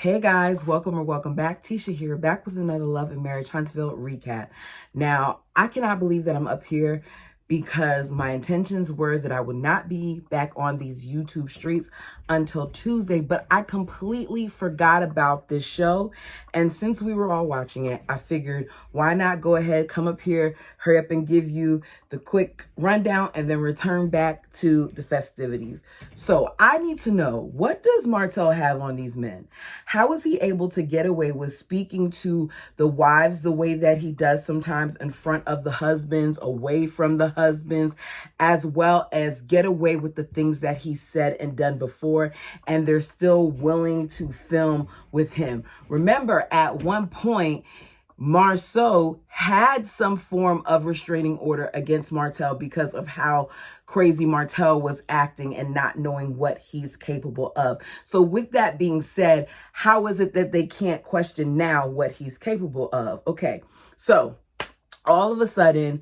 Hey guys, welcome or welcome back. Tisha here, back with another Love and Marriage Huntsville recap. Now, I cannot believe that I'm up here because my intentions were that I would not be back on these YouTube streets until Tuesday, but I completely forgot about this show. And since we were all watching it, I figured why not go ahead, come up here, hurry up and give you the quick rundown and then return back to the festivities. So I need to know, what does Martell have on these men? How is he able to get away with speaking to the wives the way that he does sometimes in front of the husbands, away from the husbands, as well as get away with the things that he said and done before, and they're still willing to film with him? Remember, at one point, Marceau had some form of restraining order against Martell because of how crazy Martell was acting and not knowing what he's capable of. So with that being said, how is it that they can't question now what he's capable of? Okay, so all of a sudden,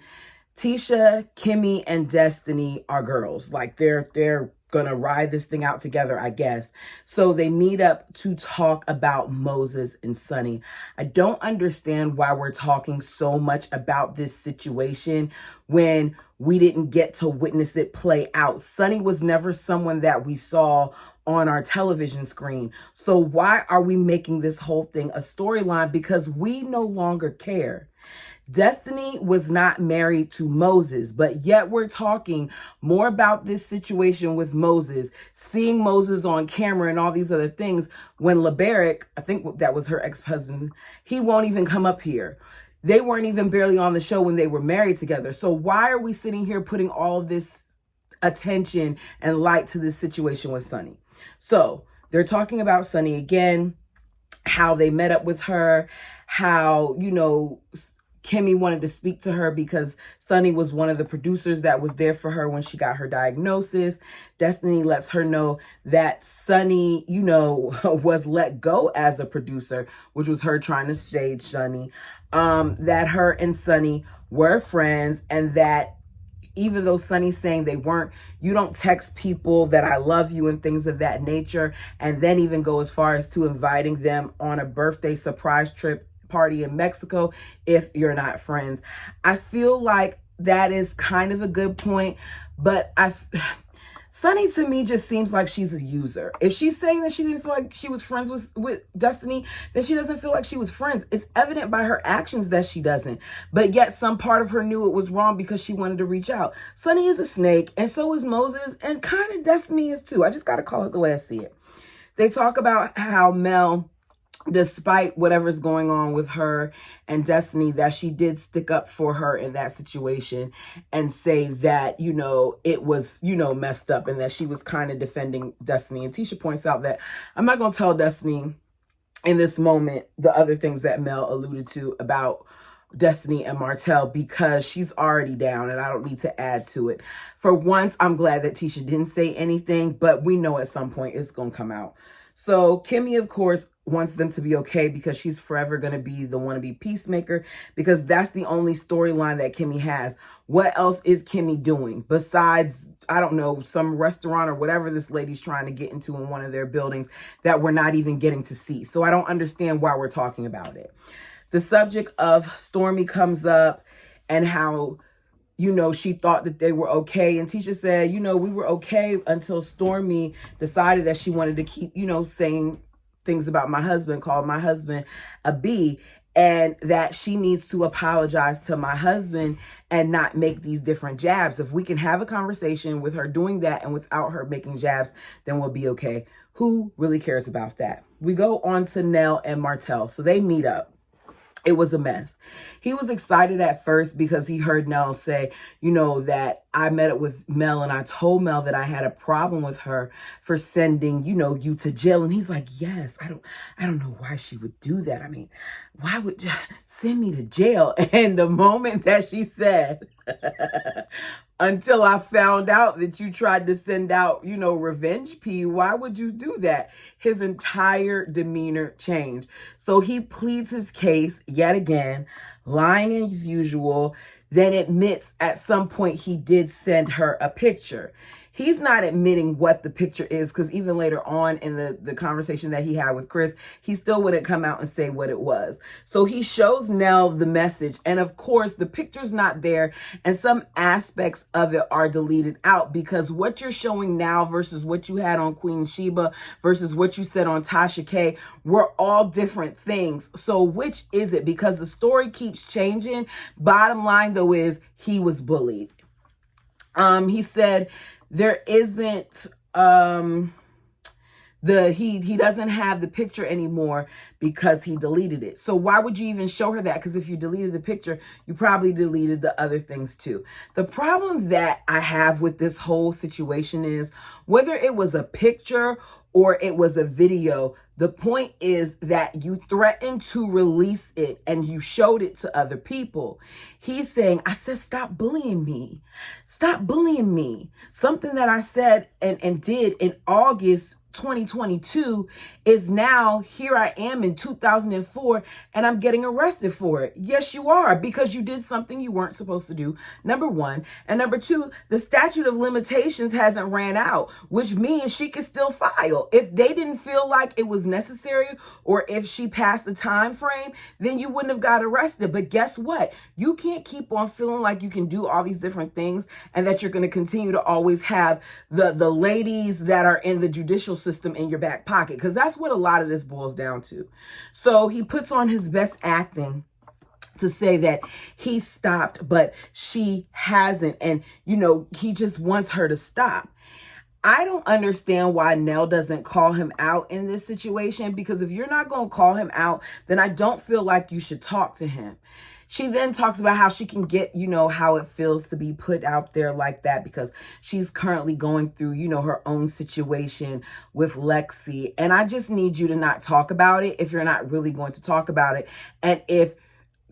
Tisha, Kimmy, and Destiny are girls. Like they're gonna ride this thing out together, I guess. So they meet up to talk about Moses and Sonny. I don't understand why we're talking so much about this situation when we didn't get to witness it play out. Sonny was never someone that we saw on our television screen. So why are we making this whole thing a storyline? Because we no longer care. Destiny was not married to Moses, but yet we're talking more about this situation with Moses, seeing Moses on camera and all these other things, when LeBaric, I think that was her ex-husband, he won't even come up here. They weren't even barely on the show when they were married together. So why are we sitting here putting all this attention and light to this situation with Sonny? So they're talking about Sonny again, how they met up with her, how, Kimmy wanted to speak to her because Sonny was one of the producers that was there for her when she got her diagnosis. Destiny lets her know that Sonny, was let go as a producer, which was her trying to shade Sonny, that her and Sonny were friends, and that even though Sonny's saying they weren't, you don't text people that I love you and things of that nature, and then even go as far as to inviting them on a birthday surprise trip party in Mexico if you're not friends. I feel like that is kind of a good point, but Sonny to me just seems like she's a user. If she's saying that she didn't feel like she was friends with Destiny, then she doesn't feel like she was friends. It's evident by her actions that she doesn't. But yet some part of her knew it was wrong because she wanted to reach out. Sonny is a snake, and so is Moses, and kind of Destiny is too. I just got to call it the way I see it. They talk about how Mel, despite whatever's going on with her and Destiny, that she did stick up for her in that situation and say that, it was, messed up, and that she was kind of defending Destiny. And Tisha points out that I'm not going to tell Destiny in this moment the other things that Mel alluded to about Destiny and Martell, because she's already down and I don't need to add to it. For once, I'm glad that Tisha didn't say anything, but we know at some point it's going to come out. So Kimmy, of course, wants them to be okay because she's forever going to be the wannabe peacemaker, because that's the only storyline that Kimmy has. What else is Kimmy doing besides, I don't know, some restaurant or whatever this lady's trying to get into in one of their buildings that we're not even getting to see? So I don't understand why we're talking about it. The subject of Stormy comes up and how, she thought that they were okay. And Tisha said, we were okay until Stormy decided that she wanted to keep, saying things about my husband, called my husband a B, and that she needs to apologize to my husband and not make these different jabs. If we can have a conversation with her doing that and without her making jabs, then we'll be okay. Who really cares about that? We go on to Nell and Martell. So they meet up. It was a mess. He was excited at first because he heard Nell say, that I met up with Mel and I told Mel that I had a problem with her for sending, you to jail. And he's like, yes, I don't know why she would do that. I mean, why would you send me to jail? And the moment that she said, until I found out that you tried to send out, revenge P, why would you do that? His entire demeanor changed. So he pleads his case yet again, lying as usual, then admits at some point he did send her a picture. he's not admitting what the picture is, because even later on in the conversation that he had with Chris, he still wouldn't come out and say what it was. So he shows Nell the message, and of course the picture's not there, and some aspects of it are deleted out, because what you're showing now versus what you had on Queen Sheba versus what you said on Tasha K were all different things. So which is it? Because the story keeps changing. Bottom line though is he was bullied. He said there isn't he doesn't have the picture anymore because he deleted it. So why would you even show her that? Because if you deleted the picture, you probably deleted the other things too. The problem that I have with this whole situation is whether it was a picture or it was a video, the point is that you threatened to release it and you showed it to other people. He's saying, I said, stop bullying me. Stop bullying me. Something that I said and did in August 2022 is now here I am in 2004 and I'm getting arrested for it. Yes, you are, because you did something you weren't supposed to do, number one. And number two, the statute of limitations hasn't ran out, which means she could still file. If they didn't feel like it was necessary, or if she passed the time frame, then you wouldn't have got arrested. But guess what? You can't keep on feeling like you can do all these different things and that you're going to continue to always have the ladies that are in the judicial system in your back pocket, because that's what a lot of this boils down to. So he puts on his best acting to say that he stopped, but she hasn't. And, you know, he just wants her to stop. I don't understand why Nell doesn't call him out in this situation, because if you're not going to call him out, then I don't feel like you should talk to him. She then talks about how she can get, you know, how it feels to be put out there like that, because she's currently going through, you know, her own situation with Lexi. And I just need you to not talk about it if you're not really going to talk about it. And if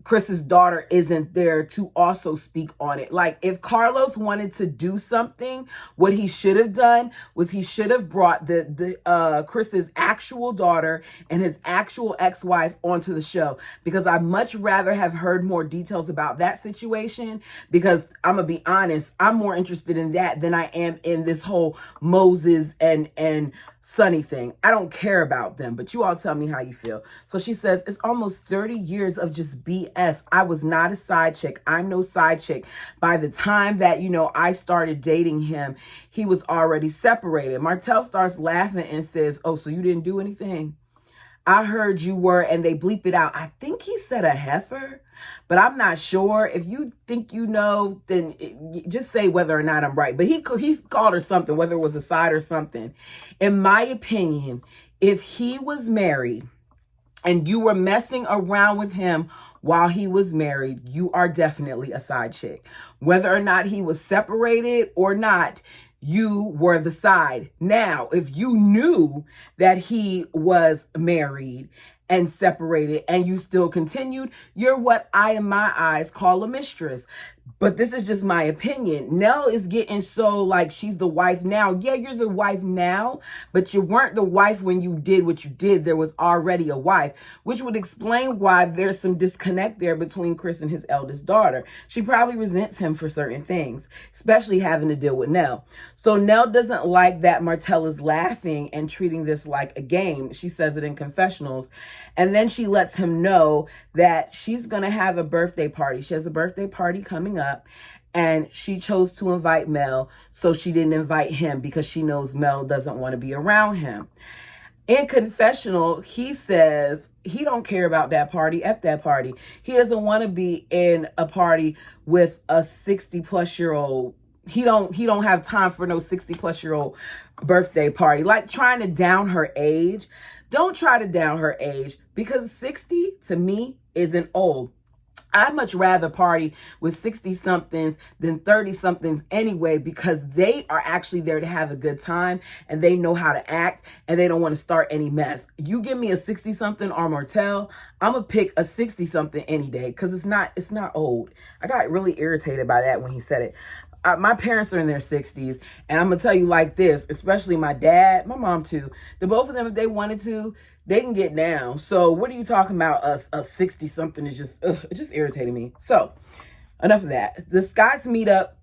Chris's daughter isn't there to also speak on it. Like, if Carlos wanted to do something, what he should have done was he should have brought the Chris's actual daughter and his actual ex-wife onto the show, because I'd much rather have heard more details about that situation, because I'm gonna be honest, I'm more interested in that than I am in this whole Moses and Sonny thing. I don't care about them, but you all tell me how you feel. So she says, it's almost 30 years of just BS. I was not a side chick. I'm no side chick. By the time that, you know, I started dating him, he was already separated. Martell starts laughing and says, oh, so you didn't do anything? I heard you were, and they bleep it out. I think he said a heifer, but I'm not sure. If you think you know, then just say whether or not I'm right. But he called her something, whether it was a side or something. In my opinion, if he was married and you were messing around with him while he was married, you are definitely a side chick. Whether or not he was separated or not, you were the side. Now, if you knew that he was married and separated and you still continued, you're what I, in my eyes, call a mistress. But this is just my opinion. Nell is getting so like she's the wife now. Yeah, you're the wife now, but you weren't the wife when you did what you did. There was already a wife, which would explain why there's some disconnect there between Chris and his eldest daughter. She probably resents him for certain things, especially having to deal with Nell. So Nell doesn't like that Martell is laughing and treating this like a game. She says it in confessionals. And then she lets him know that she's going to have a birthday party. She has a birthday party coming up, and she chose to invite Mel, so she didn't invite him because she knows Mel doesn't want to be around him. In confessional, he says he don't care about that party. F that party. He doesn't want to be in a party with a 60-plus-year-old. He don't have time for no 60-plus-year-old birthday party. Like trying to down her age. Don't try to down her age, because 60 to me isn't old. I'd much rather party with 60-somethings than 30-somethings anyway, because they are actually there to have a good time and they know how to act and they don't want to start any mess. You give me a 60-something or Martell, I'm going to pick a 60-something any day, because it's not old. I got really irritated by that when he said it. My parents are in their 60s, and I'm going to tell you like this, especially my dad, my mom too. The both of them, if they wanted to, they can get down. So what are you talking about? A 60-something is just, it just irritated me. So enough of that. The Scotts meet up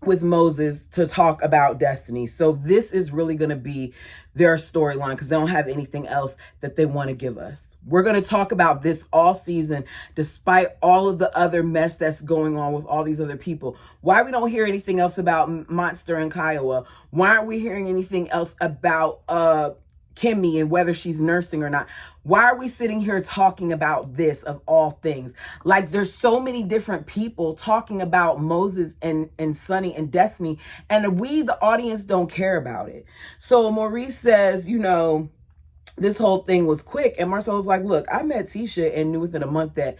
with Moses to talk about Destiny. So this is really going to be their storyline because they don't have anything else that they want to give us. We're going to talk about this all season, despite all of the other mess that's going on with all these other people. Why we don't hear anything else about Monster and Kiowa? Why aren't we hearing anything else about Kimmy and whether she's nursing or not? Why are we sitting here talking about this of all things? Like, there's so many different people talking about Moses and Sonny and Destiny, and we, the audience, don't care about it. So Maurice says, you know, this whole thing was quick. And Marcel was like, look, I met Tisha and knew within a month that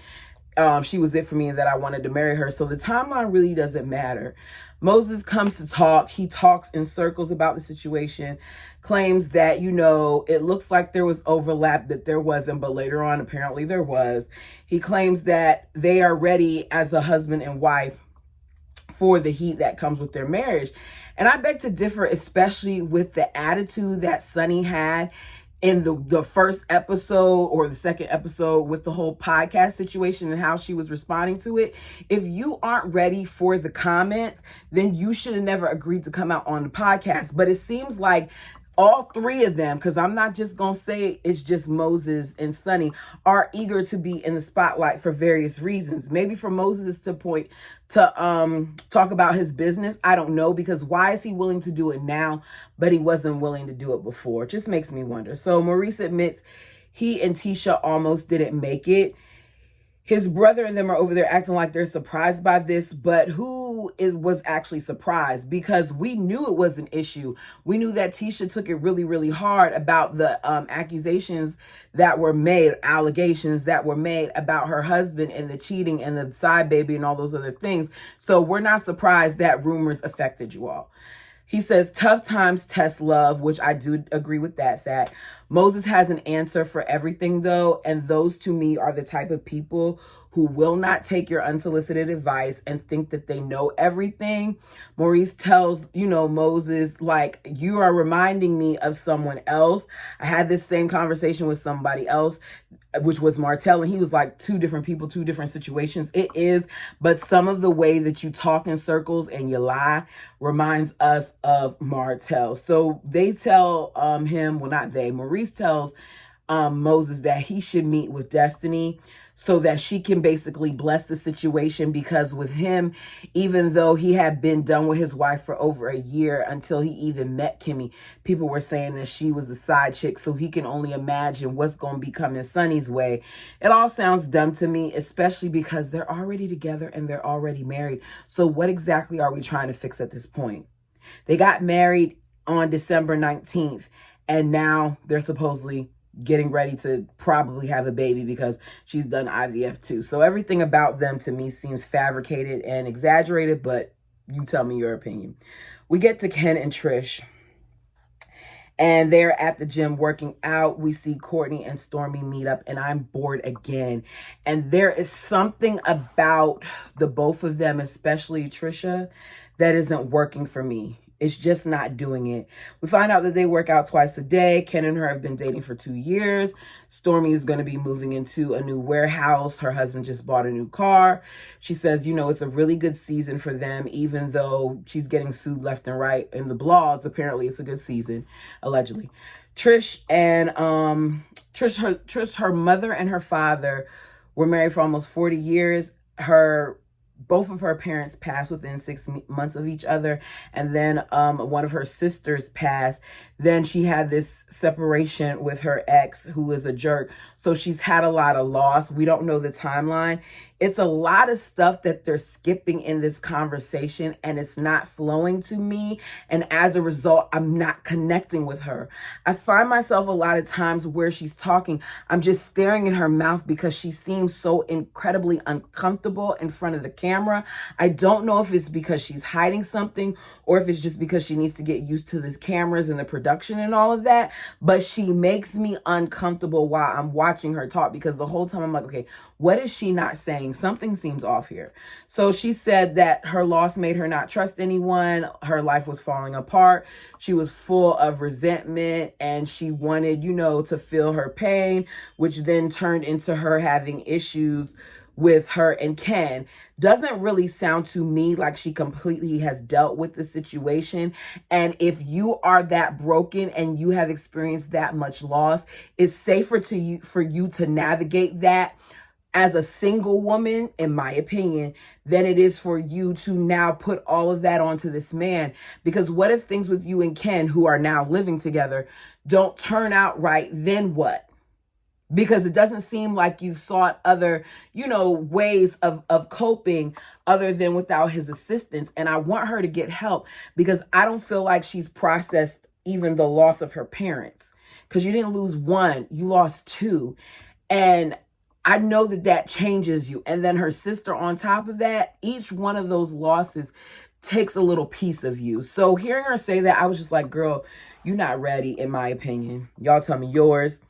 she was it for me and that I wanted to marry her. So the timeline really doesn't matter. Moses comes to talk. He talks in circles about the situation, claims that, you know, it looks like there was overlap, that there wasn't, but later on, apparently there was. He claims that they are ready as a husband and wife for the heat that comes with their marriage. And I beg to differ, especially with the attitude that Sonny had in the first episode or the second episode with the whole podcast situation and how she was responding to it. If you aren't ready for the comments, then you should have never agreed to come out on the podcast. But it seems like all three of them, because I'm not just going to say it's just Moses and Sonny, are eager to be in the spotlight for various reasons. Maybe for Moses to point to talk about his business. I don't know, because why is he willing to do it now, but he wasn't willing to do it before? It just makes me wonder. So Maurice admits he and Tisha almost didn't make it. His brother and them are over there acting like they're surprised by this, but who was actually surprised? Because we knew it was an issue. We knew that Tisha took it really, really hard about the allegations that were made about her husband and the cheating and the side baby and all those other things. So we're not surprised that rumors affected you all. He says tough times test love, which I do agree with that fact. Moses has an answer for everything, though, and those to me are the type of people who will not take your unsolicited advice and think that they know everything. Maurice tells, you know, Moses, like, you are reminding me of someone else. I had this same conversation with somebody else, which was Martell, and he was like, two different people, two different situations. It is, but some of the way that you talk in circles and you lie reminds us of Martell. So they tell him, well, not they, Maurice tells Moses that he should meet with Destiny so that she can basically bless the situation, because with him, even though he had been done with his wife for over a year until he even met Kimmy, people were saying that she was the side chick, so he can only imagine what's going to be coming Sonny's way. It all sounds dumb to me, especially because they're already together and they're already married. So what exactly are we trying to fix at this point? They got married on December 19th, and now they're supposedly getting ready to probably have a baby because she's done IVF too. So everything about them to me seems fabricated and exaggerated, but you tell me your opinion. We get to Ken and Trish, and they're at the gym working out. We see Courtney and Stormy meet up, and I'm bored again. And there is something about the both of them, especially Trisha, that isn't working for me. It's just not doing it. We find out that they work out twice a day. Ken and her have been dating for 2 years. Stormy is going to be moving into a new warehouse. Her husband just bought a new car. She says, you know, it's a really good season for them, even though she's getting sued left and right in the blogs. Apparently, it's a good season, allegedly. Trish, her mother and her father were married for almost 40 years. Both of her parents passed within 6 months of each other. And then one of her sisters passed. Then she had this separation with her ex, who is a jerk. So she's had a lot of loss. We don't know the timeline. It's a lot of stuff that they're skipping in this conversation, and it's not flowing to me. And as a result, I'm not connecting with her. I find myself a lot of times where she's talking, I'm just staring in her mouth because she seems so incredibly uncomfortable in front of the camera. I don't know if it's because she's hiding something or if it's just because she needs to get used to the cameras and the production and all of that. But she makes me uncomfortable while I'm watching her talk, because the whole time I'm like, okay, what is she not saying? Something seems off here. So she said that her loss made her not trust anyone. Her life was falling apart. She was full of resentment, and she wanted, you know, to feel her pain, which then turned into her having issues with her and Ken doesn't really sound to me like she completely has dealt with the situation. And if you are that broken and you have experienced that much loss, it's safer for you to navigate that as a single woman, in my opinion, than it is for you to now put all of that onto this man. Because what if things with you and Ken, who are now living together, don't turn out right? Then what? Because it doesn't seem like you've sought other, ways of coping other than without his assistance. And I want her to get help, because I don't feel like she's processed even the loss of her parents. Because you didn't lose one, you lost two. And I know that changes you. And then her sister on top of that, each one of those losses takes a little piece of you. So hearing her say that, I was just like, girl, you're not ready, in my opinion. Y'all tell me yours.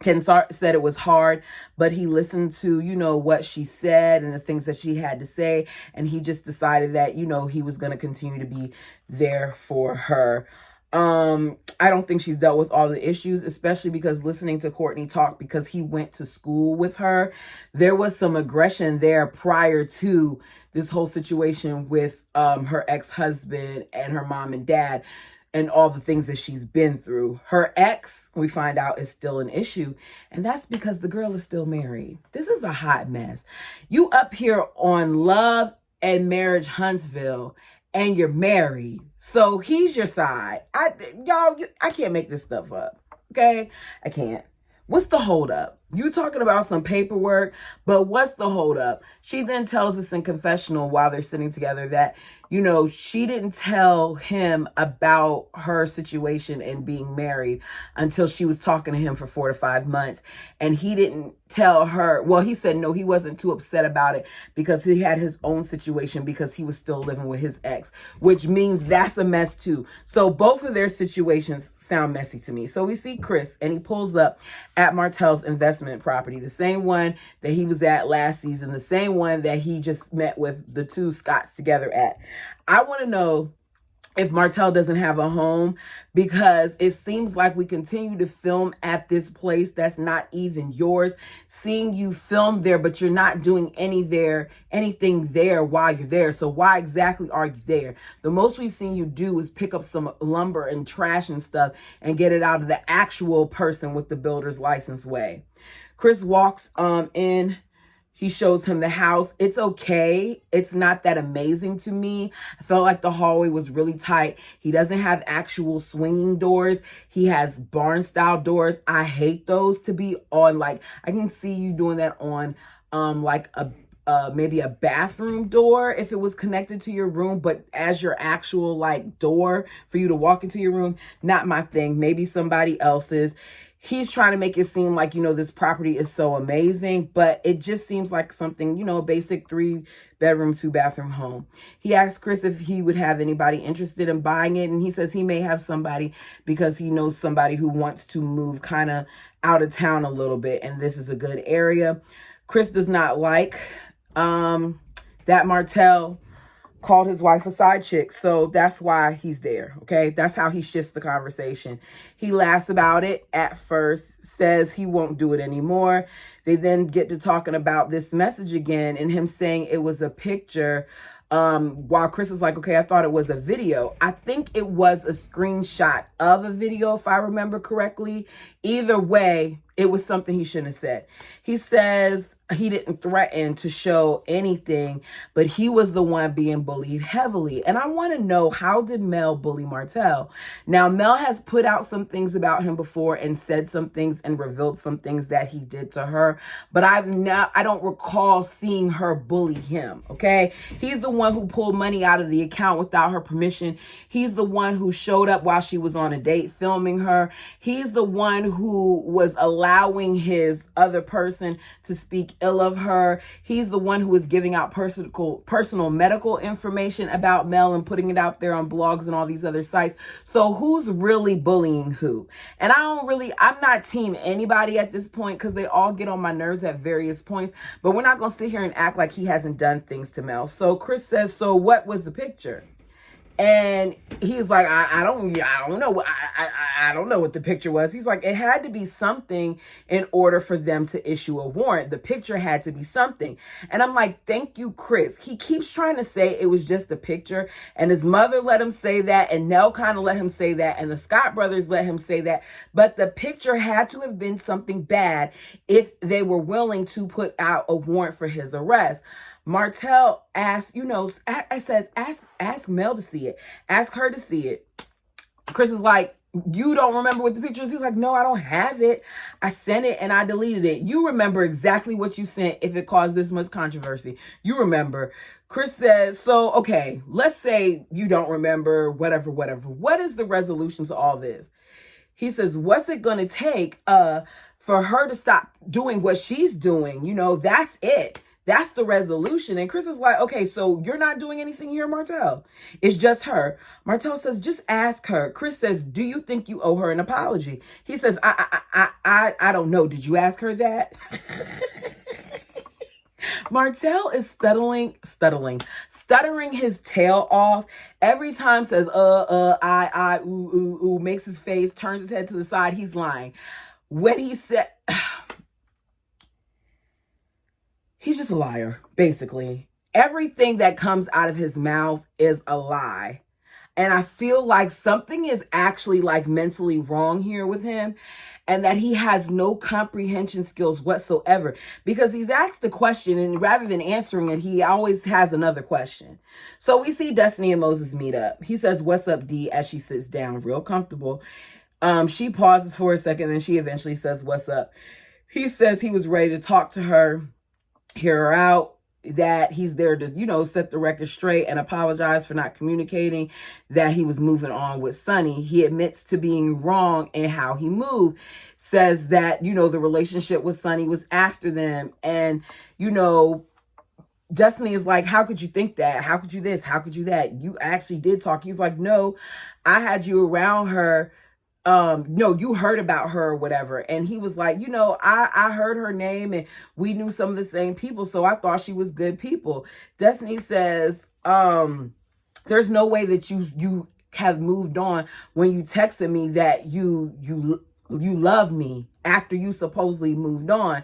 Ken said it was hard, but he listened to, what she said and the things that she had to say. And he just decided that, he was going to continue to be there for her. I don't think she's dealt with all the issues, especially because listening to Courtney talk, because he went to school with her, there was some aggression there prior to this whole situation with her ex-husband and her mom and dad and all the things that she's been through. Her ex, we find out, is still an issue, and that's because the girl is still married. This is a hot mess. You up here on Love and Marriage Huntsville, and you're married. So he's your side. I can't make this stuff up. Okay? I can't. What's the holdup? You talking about some paperwork, but what's the holdup? She then tells us in confessional while they're sitting together that, she didn't tell him about her situation and being married until she was talking to him for 4 to 5 months. And he didn't tell her. Well, he said, no, he wasn't too upset about it because he had his own situation because he was still living with his ex, which means that's a mess too. So both of their situations sound messy to me. So we see Chris, and he pulls up at Martell's investment property, the same one that he was at last season, the same one that he just met with the two Scotts together at. I want to know if Martell doesn't have a home, because it seems like we continue to film at this place that's not even yours, seeing you film there, but you're not doing anything there while you're there. So why exactly are you there? The most we've seen you do is pick up some lumber and trash and stuff and get it out of the actual person with the builder's license way. Chris walks in. He shows him the house. It's okay. It's not that amazing to me. I felt like the hallway was really tight. He doesn't have actual swinging doors. He has barn style doors. I hate those to be on. I can see you doing that on maybe a bathroom door if it was connected to your room, but as your actual door for you to walk into your room, not my thing. Maybe somebody else's. He's trying to make it seem like, this property is so amazing, but it just seems like something, a basic 3-bedroom, 2-bathroom home. He asked Chris if he would have anybody interested in buying it, and he says he may have somebody because he knows somebody who wants to move kind of out of town a little bit, and this is a good area. Chris does not like that Martell called his wife a side chick. So that's why he's there. Okay. That's how he shifts the conversation. He laughs about it at first, says he won't do it anymore. They then get to talking about this message again and him saying it was a picture. While Chris is like, okay, I thought it was a video. I think it was a screenshot of a video, if I remember correctly. Either way, it was something he shouldn't have said. He says he didn't threaten to show anything, but he was the one being bullied heavily. And I want to know, how did Mel bully Martell? Now, Mel has put out some things about him before and said some things and revealed some things that he did to her, but I don't recall seeing her bully him. Okay. He's the one who pulled money out of the account without her permission. He's the one who showed up while she was on a date filming her. He's the one who was allowing his other person to speak ill of her. He's the one who was giving out personal medical information about Mel and putting it out there on blogs and all these other sites. So who's really bullying who? And I'm not team anybody at this point, because they all get on my nerves at various points, but we're not going to sit here and act like he hasn't done things to Mel. So Chris says, so what was the picture? And he's like, I don't know. I don't know what the picture was. He's like, it had to be something in order for them to issue a warrant. The picture had to be something. And I'm like, thank you, Chris. He keeps trying to say it was just a picture. And his mother let him say that. And Nell kind of let him say that. And the Scott brothers let him say that. But the picture had to have been something bad if they were willing to put out a warrant for his arrest. Martell asked, ask Mel to see it. Ask her to see it. Chris is like, you don't remember what the picture is? He's like, no, I don't have it. I sent it and I deleted it. You remember exactly what you sent if it caused this much controversy. You remember. Chris says, so, okay, let's say you don't remember, whatever. What is the resolution to all this? He says, what's it going to take for her to stop doing what she's doing? That's it. That's the resolution. And Chris is like, okay, so you're not doing anything here, Martell. It's just her. Martell says, just ask her. Chris says, do you think you owe her an apology? He says, I don't know. Did you ask her that? Martell is stuttering his tail off. Every time says, ooh, makes his face, turns his head to the side. He's lying. When he said... He's just a liar, basically. Everything that comes out of his mouth is a lie. And I feel like something is actually mentally wrong here with him, and that he has no comprehension skills whatsoever, because he's asked the question and rather than answering it, he always has another question. So we see Destiny and Moses meet up. He says, what's up, D, as she sits down real comfortable. She pauses for a second and she eventually says, what's up? He says he was ready to talk to her, hear her out, that he's there to, set the record straight and apologize for not communicating, that he was moving on with Sonny. He admits to being wrong in how he moved, says that, the relationship with Sonny was after them. And, Destiny is like, how could you think that? How could you this? How could you that? You actually did talk. He's like, no, I had you around her. No, you heard about her or whatever. And he was like, I heard her name and we knew some of the same people, so I thought she was good people. Destiny says, there's no way that you have moved on when you texted me that you love me after you supposedly moved on.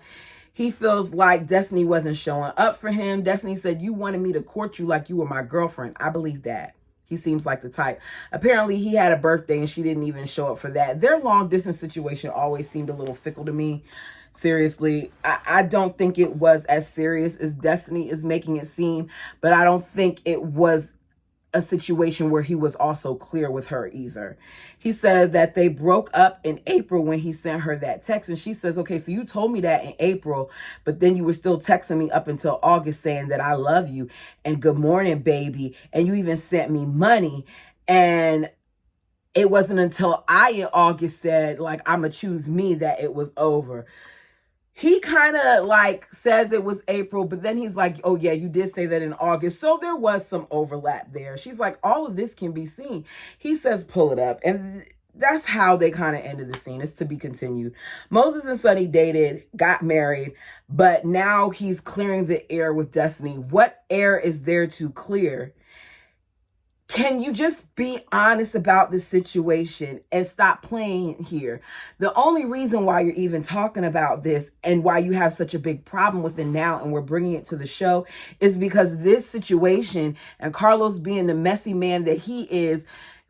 He feels like Destiny wasn't showing up for him. Destiny said, you wanted me to court you like you were my girlfriend. I believe that. He seems like the type. Apparently, he had a birthday and she didn't even show up for that. Their long distance situation always seemed a little fickle to me. Seriously, I don't think it was as serious as Destiny is making it seem, but I don't think it was a situation where he was also clear with her either. He said that they broke up in April when he sent her that text. And she says, okay, so you told me that in April, but then you were still texting me up until August saying that I love you and good morning, baby. And you even sent me money. And it wasn't until I in August said, I'ma choose me, that it was over. He kind of says it was April, but then he's like, oh yeah, you did say that in August. So there was some overlap there. She's like, all of this can be seen. He says, pull it up. And that's how they kind of ended the scene. It's to be continued. Moses and Sonny dated, got married, but now he's clearing the air with Destiny. What air is there to clear? Can you just be honest about the situation and stop playing here? The only reason why you're even talking about this and why you have such a big problem with it now and we're bringing it to the show is because this situation and Carlos being the messy man that he is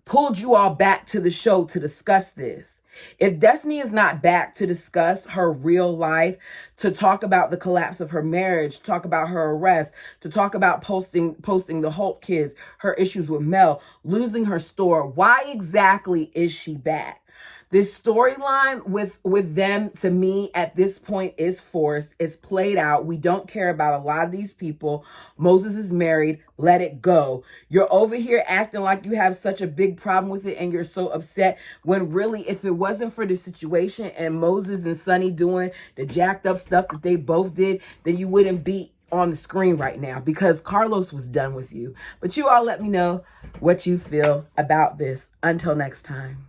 pulled you all back to the show to discuss this. If Destiny is not back to discuss her real life, to talk about the collapse of her marriage, to talk about her arrest, to talk about posting the Holt kids, her issues with Mel, losing her store, why exactly is she back? This storyline with them, to me, at this point is forced. It's played out. We don't care about a lot of these people. Moses is married. Let it go. You're over here acting like you have such a big problem with it and you're so upset, when really, if it wasn't for the situation and Moses and Sonny doing the jacked up stuff that they both did, then you wouldn't be on the screen right now, because Carlos was done with you. But you all let me know what you feel about this. Until next time.